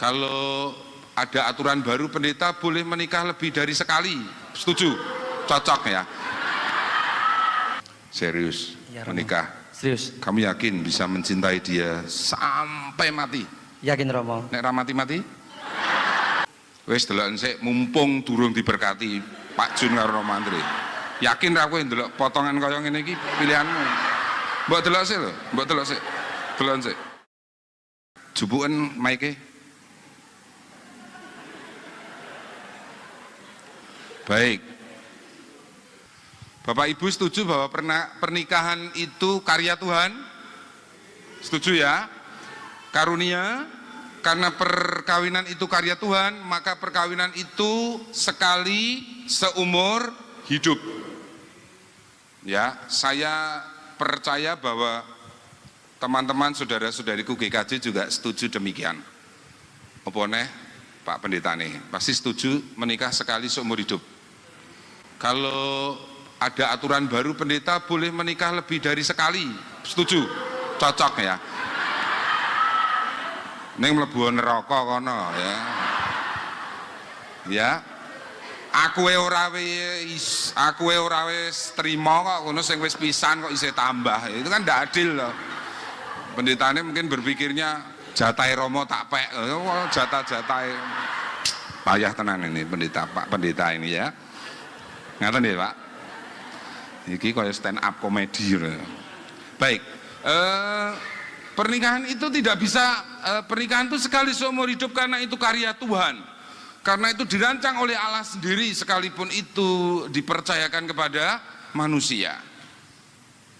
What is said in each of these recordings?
Kalau ada aturan baru, pendeta boleh menikah lebih dari sekali. Setuju? Cocok ya? Serius, Ya, menikah. Serius. Kamu yakin bisa mencintai dia sampai mati? Yakin Romo? Nek ra mati-mati? Wis deloken sik, mumpung durung diberkati Pak Jun karo Romo Andre. Yakin ra kowe ndelok potongan kaya ngene iki pilihanmu? Mbok delok sik lho, mbok delok sik. Deloken sik. Jubuken maike. Baik. Bapak Ibu setuju bahwa pernikahan itu karya Tuhan? Setuju ya? Karunia, karena perkawinan itu karya Tuhan, maka perkawinan itu sekali seumur hidup. Ya, saya percaya bahwa teman-teman saudara-saudariku GKJ juga setuju demikian. Apa neh Pak Pendeta nih, pasti setuju menikah sekali seumur hidup. Kalau ada aturan baru, pendeta boleh menikah lebih dari sekali. Setuju? Cocok ya? Ning mlebu neraka kono ya. Ya. Aku ora wis trima kok ngono, sing wis pisan kok isih tambah. Itu kan ndak adil loh. Pendetanya mungkin berpikirnya jatahe Romo tak pek. Jatah-jatahe payah tenan ini pendeta, Pak Pendeta ini ya. Ngaten ya Pak? Iki kaya stand up komedi. Baik, pernikahan itu tidak bisa, pernikahan itu sekali seumur hidup karena itu karya Tuhan. Karena itu dirancang oleh Allah sendiri, sekalipun itu dipercayakan kepada manusia.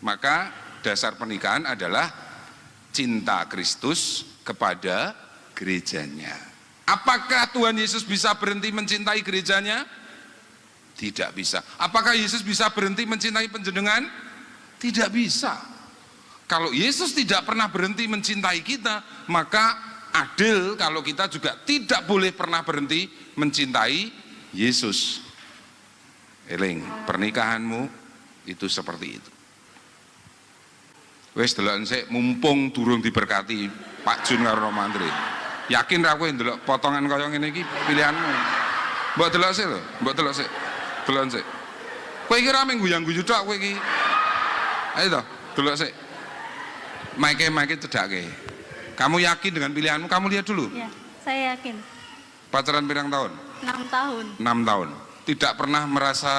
Maka dasar pernikahan adalah cinta Kristus kepada gerejanya. Apakah Tuhan Yesus bisa berhenti mencintai gerejanya? Tidak bisa. Apakah Yesus bisa berhenti mencintai panjenengan? Tidak bisa. Kalau Yesus tidak pernah berhenti mencintai kita, maka adil kalau kita juga tidak boleh pernah berhenti mencintai Yesus. Eling, pernikahanmu itu seperti itu. Wes deloken sik, mumpung durung diberkati Pak Jun karo Romo Andre. Yakin ra kowe ndelok potongan kaya ngene iki pilihanmu? Mbok delok sik lho, mbok delok sik. Delok sik. Kowe iki ra mung guyang-guyu tok kowe iki. Ayo to, delok sik. Maike cedake. Kamu yakin dengan pilihanmu? Kamu lihat dulu. Ya, saya yakin. Pacaran pirang tahun? 6 tahun. 6 tahun. Tidak pernah merasa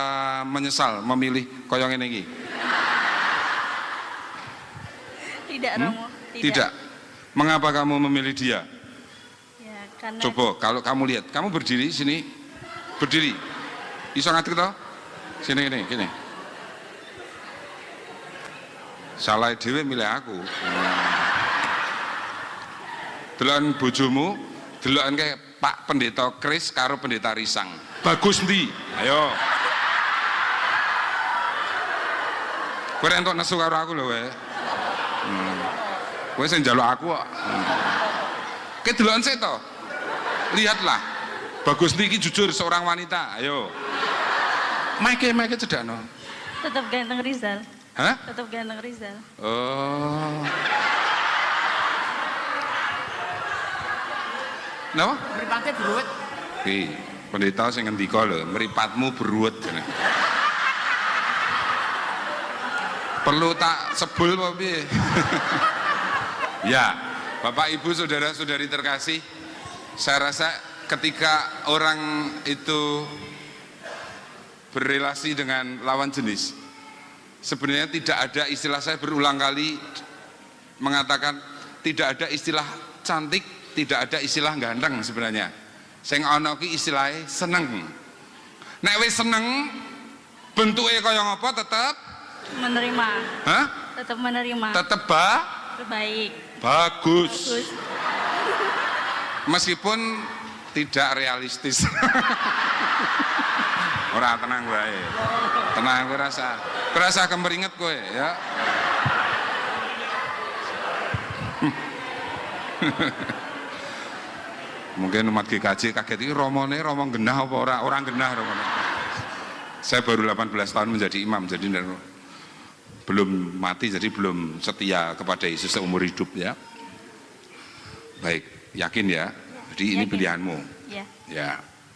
menyesal memilih kaya ngene iki. Tidak, Romo. Tidak. Mengapa kamu memilih dia? Ya, karena Coba kalau kamu lihat, kamu berdiri sini, berdiri. Iso ngadeg to? Sini gini. Salah dhewe milih aku. Deloken bojomu, deloken kayak Pak Pendeta Kris karo Pendeta Risang. Bagus ndi? Ayo. Kowe entuk nesu karo aku lho wae. Kowe sing njaluk aku kok. Kowe deloken sik to? Lihatlah. Bagus ndi iki jujur seorang wanita. Ayo. Maike cedakno. tetap ganteng Rizal. Hah? Tetap ganteng Rizal. Oh. Napa? Mripate beruwet. Oke, pendeta sing ngendika lho, mripatmu beruwet. Perlu tak sebul apa piye? Ya, Bapak Ibu saudara-saudari terkasih, saya rasa ketika orang itu berrelasi dengan lawan jenis, sebenarnya tidak ada istilah, saya berulang kali mengatakan tidak ada istilah cantik, tidak ada istilah ganteng sebenarnya. Sing ana ki istilahnya seneng. Nek wis seneng, bentuke kaya ngapa tetep Menerima. hah? Tetap menerima. Tetep Terbaik. bagus. Bagus. Meskipun tidak realistis. Ora, tenang wae. Tenang kowe rasa kemeringet kowe ya. Mungkin umat GKJ kaget iki romone romo genah apa orang genah romone. Saya baru 18 tahun menjadi imam, jadi belum mati, jadi belum setia kepada Yesus seumur hidup ya. Baik, yakin ya? Jadi ini Yakin. pilihanmu. Ya. Ya,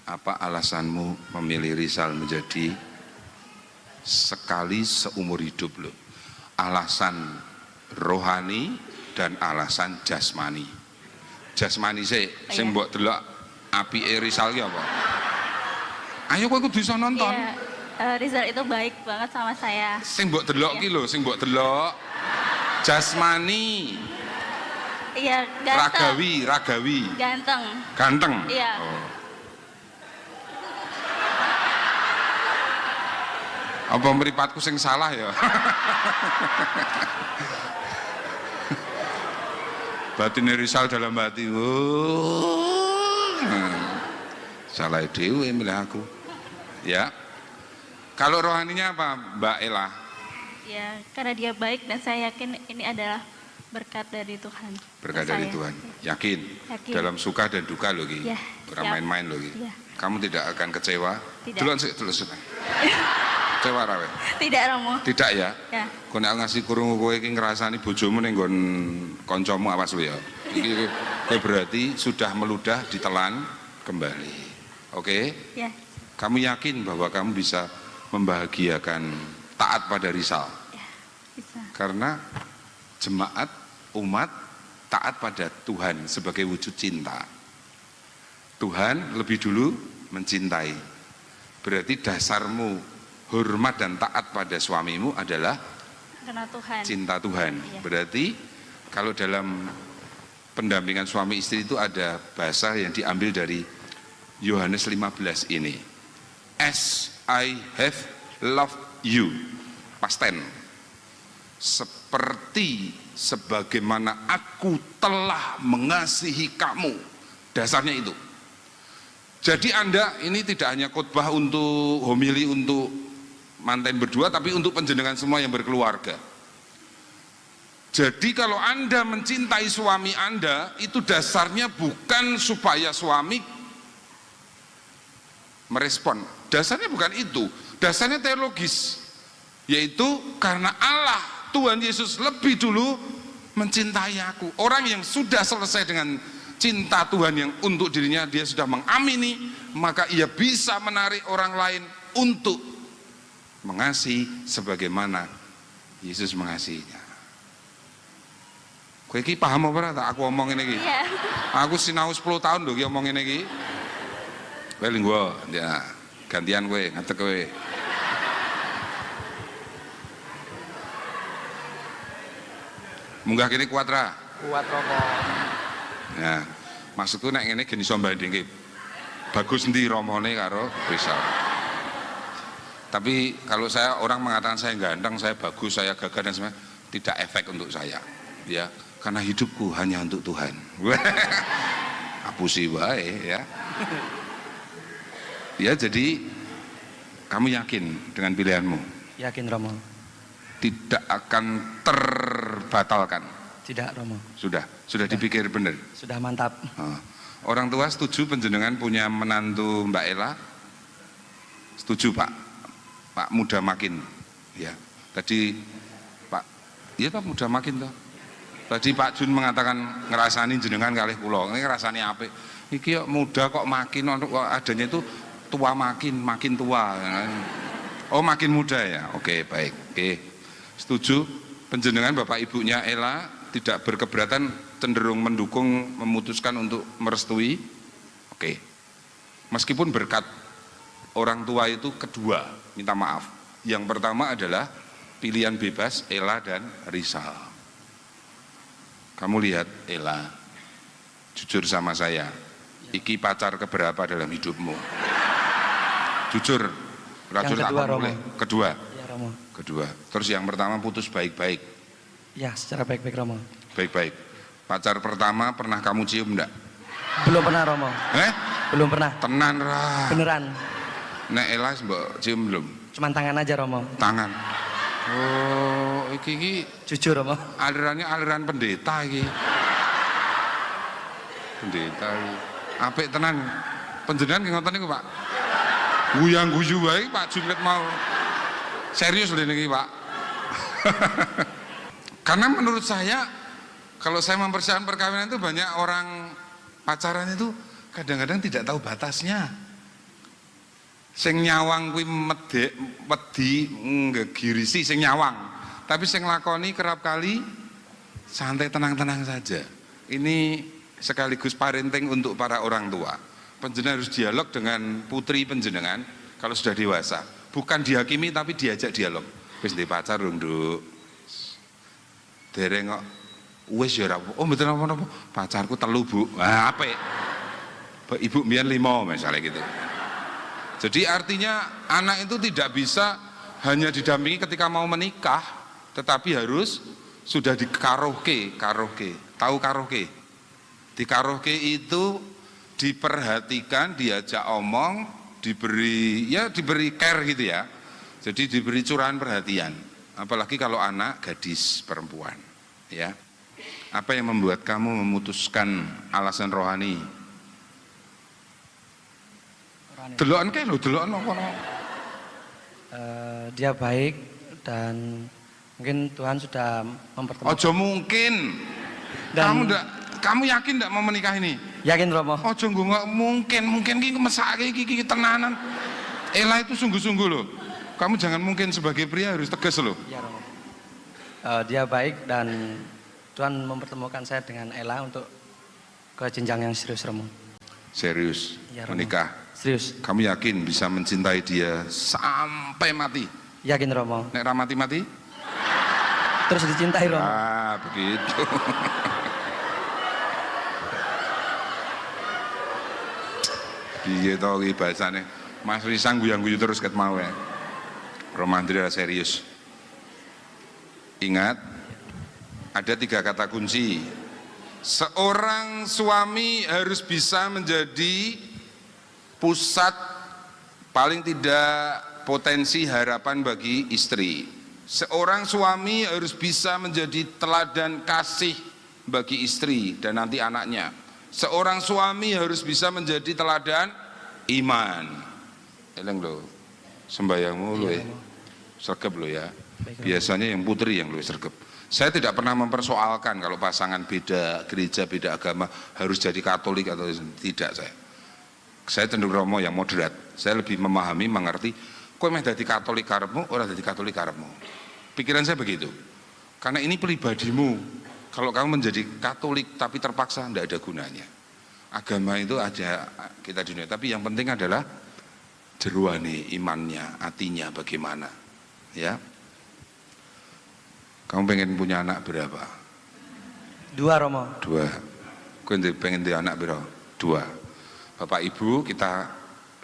apa alasanmu memilih Rizal menjadi sekali seumur hidup loh? Alasan rohani dan alasan jasmani. Jasmani sing mbok delok apike Rizal ki apa? Ayo kowe kudu iso nonton. Iya. Rizal itu baik banget sama saya. Sing mbok delok ki lho, sing mbok delok jasmani, Iya, ganteng. ragawi. Ganteng. Ganteng. Iya. Oh. Apa mripatku sing salah ya? Batin Rizal dalam hati. Salah dewe milih aku. Ya. Kalau rohaninya apa, Mbak Ella? Ya, karena dia baik dan saya yakin ini adalah berkat dari Tuhan. Berkat Untuk dari saya. Tuhan. Yakin? Yakin. Dalam suka dan duka loh Ki. Ya, Orang siap. main-main loh Ki. Ya. Kamu tidak akan kecewa? Tidak. Duluan sih, dulu sudah. Kecewa rawe? Tidak, Romo. Tidak ya? Ya. Kau nek ngasih kurung kowe iki ngrasani bojomu ning nggon kancamu awas lu ya. Iki kowe berarti sudah meludah ditelan kembali. Oke? Ya. Kamu yakin bahwa kamu bisa membahagiakan taat pada Rizal? Ya. Bisa. Karena jemaat umat taat pada Tuhan sebagai wujud cinta. Tuhan lebih dulu mencintai. Berarti dasarmu hormat dan taat pada suamimu adalah Karena Tuhan. cinta Tuhan. Iya. Berarti kalau dalam pendampingan suami istri itu ada bahasa yang diambil dari Yohanes 15 ini. As I have loved you. Past tense. Seperti sebagaimana aku telah mengasihi kamu. Dasarnya itu. Jadi Anda ini tidak hanya khotbah untuk homili untuk manten berdua, tapi untuk penjenengan semua yang berkeluarga. Jadi kalau Anda mencintai suami Anda, itu dasarnya bukan supaya suami merespon. Dasarnya bukan itu. Dasarnya teologis. Yaitu karena Allah, Tuhan Yesus lebih dulu mencintai aku. Orang yang sudah selesai dengan cinta Tuhan yang untuk dirinya, dia sudah mengamini, maka ia bisa menarik orang lain untuk mengasihi sebagaimana Yesus mengasihinya. Kowe iki paham apa ora tak aku omong ngene iki? Iya. Aku sinau 10 tahun lho iki omong ngene iki. Kowe linggo, ya gantian kowe, ngadeg kowe. Munggah kene kuat ra? Kuat Romo. Ya, maksudku nek ngene gen iso bandingke. Bagus endi romone karo Rizal. Tapi kalau saya orang mengatakan saya ganteng, saya bagus, saya gagah dan sebagainya, tidak efek untuk saya. Ya, karena hidupku hanya untuk Tuhan. Apusi wae ya. Ya, jadi kamu yakin dengan pilihanmu? Yakin Romo? Tidak akan terbatalkan. Tidak Romo. Sudah dipikir benar. Sudah mantap. Oh. Orang tua setuju penjenengan punya menantu Mbak Ella? Setuju Pak? Pak muda makin. Ya. Tadi Pak, iya Pak muda makin toh. Tadi Pak Jun mengatakan ngerasani jenengan kalih kula. Ini ngerasani apik. Iki muda kok makin kok adanya itu tua makin tua. Oh makin muda ya. Oke baik. Oke. Setuju penjenengan Bapak Ibunya Ella tidak berkeberatan, cenderung mendukung, memutuskan untuk merestui. Oke. Meskipun berkat orang tua itu kedua, minta maaf. Yang pertama adalah pilihan bebas Ella dan Rizal. Kamu lihat Ella, jujur sama saya, iki pacar keberapa dalam hidupmu? Jujur, Yang kedua, Romo. Kedua. Ya Romo. Kedua. Terus yang pertama putus baik-baik. Ya secara baik-baik Romo. Baik-baik. Pacar pertama pernah kamu cium enggak? Belum pernah Romo. Belum pernah. Tenan ra. Beneran. Nek Ella mbok cium belum? Cuman tangan aja Romo. Tangan. Oh, iki Jujur Romo. alirannya aliran pendeta iki. Pendeta iki. Apik tenan. Panjenengan nggih ngoten niku, Pak. Guyang guyu wae Pak Junet mau. Serius lho niki, Pak. Karena menurut saya kalau saya mempersiapkan perkawinan itu banyak orang pacaran itu kadang-kadang tidak tahu batasnya. Sing nyawang kuwi wedi ngegirisi sing nyawang, tapi sing lakoni kerap kali santai tenang-tenang saja. Ini sekaligus parenting untuk para orang tua. Panjenengan harus dialog dengan putri panjenengan kalau sudah dewasa, bukan dihakimi tapi diajak dialog. Wis ndek pacar lho, Nduk. Dereng kok wis ya ora. Oh mboten napa-napa. Pacarku 3, Bu. Wah, apik. Ibu mbiyen 5 misalnya gitu. Jadi artinya anak itu tidak bisa hanya didampingi ketika mau menikah, tetapi harus sudah dikarohke. Tahu karohke? Di karohke itu diperhatikan, diajak omong, diberi care gitu ya. Jadi diberi curahan perhatian. Apalagi kalau anak gadis perempuan, ya. Apa yang membuat kamu memutuskan alasan rohani? Delokan kae lho, delokan apa? Dia baik dan mungkin Tuhan sudah mempertemukan. Ojo mungkin. Dan kamu yakin enggak mau menikah ini? Yakin Romo. Ojo nggak mungkin ki mesake iki tenanan. Ela itu sungguh-sungguh loh. Kamu jangan mungkin sebagai pria harus tegas loh. Ya Romo. Dia baik dan Tuhan mempertemukan saya dengan Ella untuk ke jenjang yang serius Romo. Serius, Ya, Romo. menikah. Serius. Kamu yakin bisa mencintai dia sampai mati? Yakin Romo. Nek ra mati-mati? Terus dicintai Romo. Ah, begitu. Piye to iki bahasane? Mas Risang guyang-guyu terus ket mau ya. Romandri serius. Ingat, ada 3 kata kunci. Seorang suami harus bisa menjadi pusat paling tidak potensi harapan bagi istri. Seorang suami harus bisa menjadi teladan kasih bagi istri dan nanti anaknya. Seorang suami harus bisa menjadi teladan iman. Eleng lo, sembayangmu lo ya, sergap lo ya. Biasanya yang putri yang lo sergap. Saya tidak pernah mempersoalkan kalau pasangan beda gereja, beda agama harus jadi Katolik atau tidak saya. Saya cenderung Romo yang moderat. Saya lebih memahami, mengerti. Kowe meh dadi Katolik karepmu, ora dadi Katolik karepmu. Pikiran saya begitu. Karena ini pribadimu. Kalau kamu menjadi Katolik tapi terpaksa, tidak ada gunanya. Agama itu ada kita di dunia, tapi yang penting adalah jeruane imannya, hatinya bagaimana. Ya. Kamu pengen punya anak berapa? 2 Romo. 2. Kowe pengen punya anak berapa? 2. Bapak Ibu kita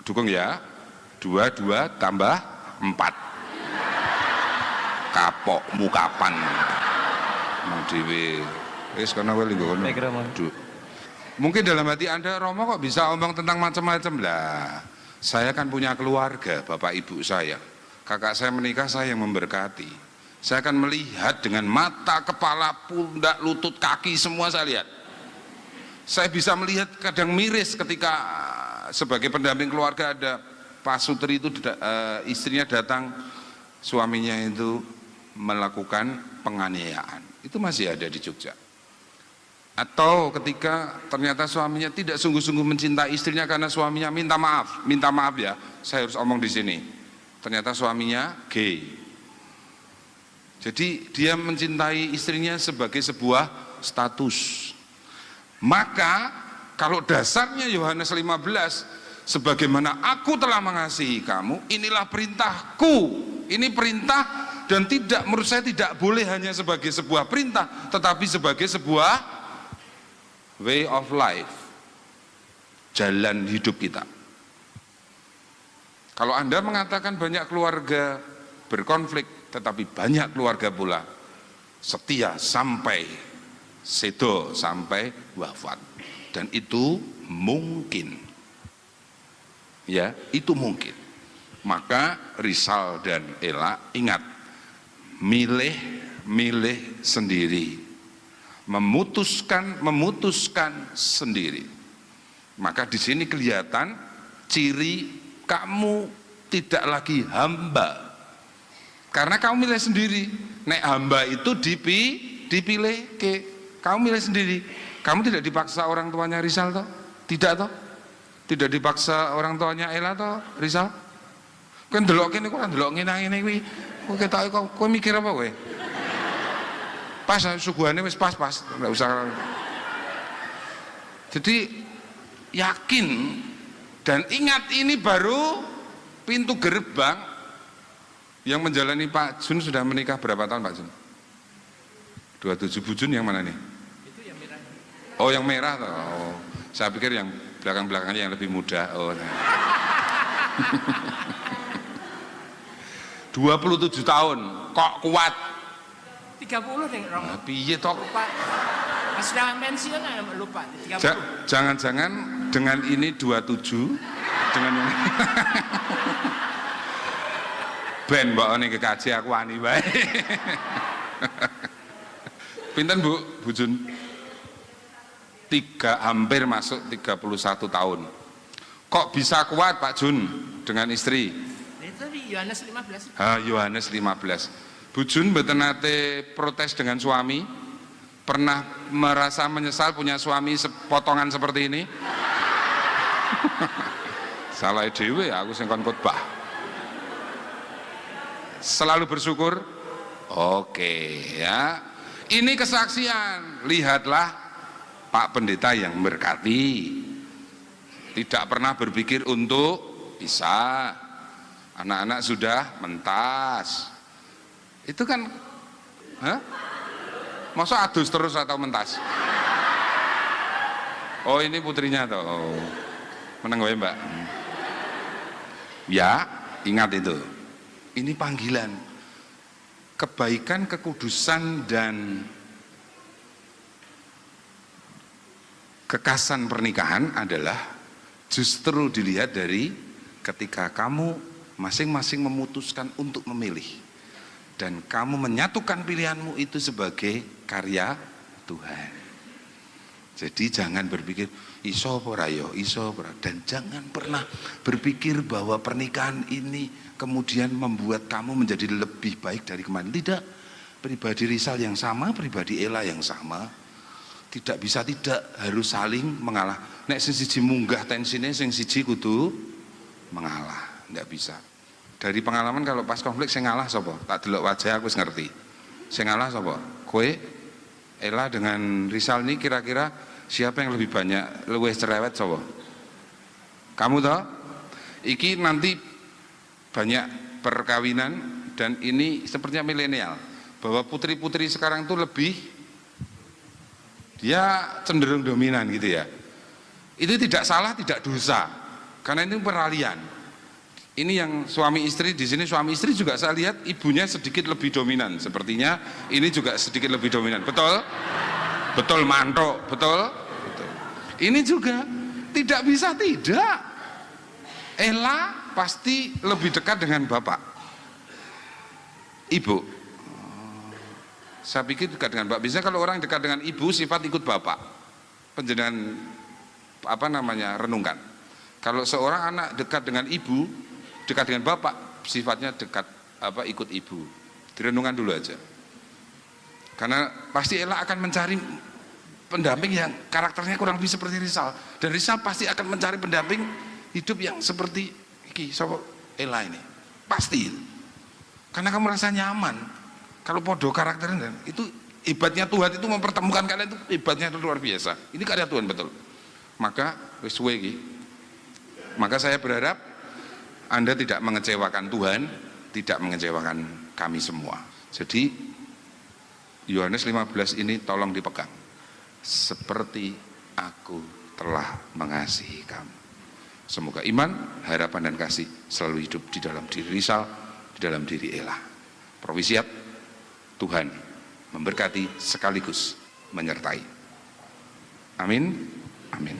dukung ya. 2 tambah 4. Kapokmu kapan? Mau dhewe. Wis kono wae lho kono. Baik Romo. Mungkin dalam hati Anda, Romo kok bisa omong tentang macam-macam lah. Saya kan punya keluarga, Bapak Ibu saya. Kakak saya menikah, saya yang memberkati. Saya akan melihat dengan mata, kepala, pundak, lutut, kaki, semua saya lihat. Saya bisa melihat kadang miris ketika sebagai pendamping keluarga ada Pak Sutri itu istrinya datang, suaminya itu melakukan penganiayaan. Itu masih ada di Jogja. Atau ketika ternyata suaminya tidak sungguh-sungguh mencintai istrinya karena suaminya minta maaf ya, saya harus omong di sini. Ternyata suaminya gay. Jadi dia mencintai istrinya sebagai sebuah status. Maka kalau dasarnya Yohanes 15, sebagaimana aku telah mengasihi kamu, inilah perintahku. Ini perintah dan tidak, menurut saya tidak boleh hanya sebagai sebuah perintah, tetapi sebagai sebuah way of life, jalan hidup kita. Kalau Anda mengatakan banyak keluarga berkonflik, tetapi banyak keluarga pula setia sampai sedo, sampai wafat, dan itu mungkin, ya itu mungkin. Maka Rizal dan Ella ingat, milih sendiri, memutuskan sendiri. Maka di sini kelihatan ciri kamu tidak lagi hamba, karena kamu milih sendiri. Nek hamba itu dipilih ke, kamu milih sendiri. Kamu tidak dipaksa orang tuanya Rizal toh? Tidak toh? Tidak dipaksa orang tuanya Ella toh, Rizal? Kan delok kene kok delok ngene kuwi. Kowe ketoke kowe mikir apa kowe? Pas suguhane wis pas, enggak usah. Jadi yakin dan ingat ini baru pintu gerbang yang menjalani Pak Jun. Sudah menikah berapa tahun Pak Jun? 27. Bu Jun yang mana nih? Itu yang merah. Oh yang merah toh. Oh, saya pikir yang belakang-belakangnya yang lebih muda. Oh. 27 tahun kok kuat? 30 nih Romo. Nah, piye tok? Lupa. Pas sudah pensiun lupa 30. Jangan-jangan dengan ini 27 dengan yang ben mbok ning kekaji aku wani bae. Pinten Bu Jun? Hampir masuk 31 tahun. Kok bisa kuat Pak Jun dengan istri? Itu di Yohanes 15. Yohanes 15. Bu Jun mboten nate protes dengan suami? Pernah merasa menyesal punya suami sepotongan seperti ini? Salah dhewe aku sing kon khotbah. Selalu bersyukur? Oke ya. Ini kesaksian. Lihatlah Pak Pendeta yang berkati. Tidak pernah berpikir untuk pisah. Anak-anak sudah mentas. Itu kan masa adus terus atau mentas? Oh ini putrinya toh. Oh. Menang gue Mbak. Ya, ingat itu. Ini panggilan. Kebaikan, kekudusan dan kekasan pernikahan adalah justru dilihat dari ketika kamu masing-masing memutuskan untuk memilih dan kamu menyatukan pilihanmu itu sebagai karya Tuhan. Jadi jangan berpikir iso ora yo, iso ora, dan jangan pernah berpikir bahwa pernikahan ini kemudian membuat kamu menjadi lebih baik dari kemarin. Tidak. Pribadi Rizal yang sama, pribadi Ella yang sama. Tidak bisa, tidak harus saling mengalah. Nek sing siji munggah tensine, sing siji kudu mengalah. Tidak bisa. Dari pengalaman kalau pas konflik sing ngalah sapa? Tak delok wajah aku wis ngerti. Sing ngalah sapa? Kowe, Ella dengan Rizal ini kira-kira siapa yang lebih banyak luwih cerewet sapa? Kamu toh? Iki nanti banyak perkawinan dan ini sepertinya milenial. Bahwa putri-putri sekarang itu lebih dia cenderung dominan gitu ya. Itu tidak salah, tidak dosa. Karena ini peralihan. Ini yang suami istri di sini, suami istri juga saya lihat ibunya sedikit lebih dominan. Sepertinya ini juga sedikit lebih dominan. Betul? Betul mantok, betul? Betul. Ini juga tidak bisa tidak. Ella pasti lebih dekat dengan bapak. Ibu. Saya pikir dekat dengan bapak. Biasanya kalau orang dekat dengan ibu sifat ikut bapak. Penjenengan renungkan. Kalau seorang anak dekat dengan ibu, dekat dengan bapak, sifatnya dekat ikut ibu. Direnungkan dulu aja. Karena pasti Ella akan mencari pendamping yang karakternya kurang lebih seperti Rizal. Dan Rizal pasti akan mencari pendamping hidup yang seperti Ella ini. Pasti. Karena kamu merasa nyaman. Kalau podo karakternya, itu hebatnya Tuhan itu mempertemukan kalian, itu hebatnya itu luar biasa. Ini karya Tuhan betul. Maka maka saya berharap Anda tidak mengecewakan Tuhan, tidak mengecewakan kami semua. Jadi Yohanes 15 ini tolong dipegang. Seperti aku telah mengasihi kamu. Semoga iman, harapan dan kasih selalu hidup di dalam diri Rizal, di dalam diri Ella. Provisiat, Tuhan memberkati sekaligus menyertai. Amin. Amin.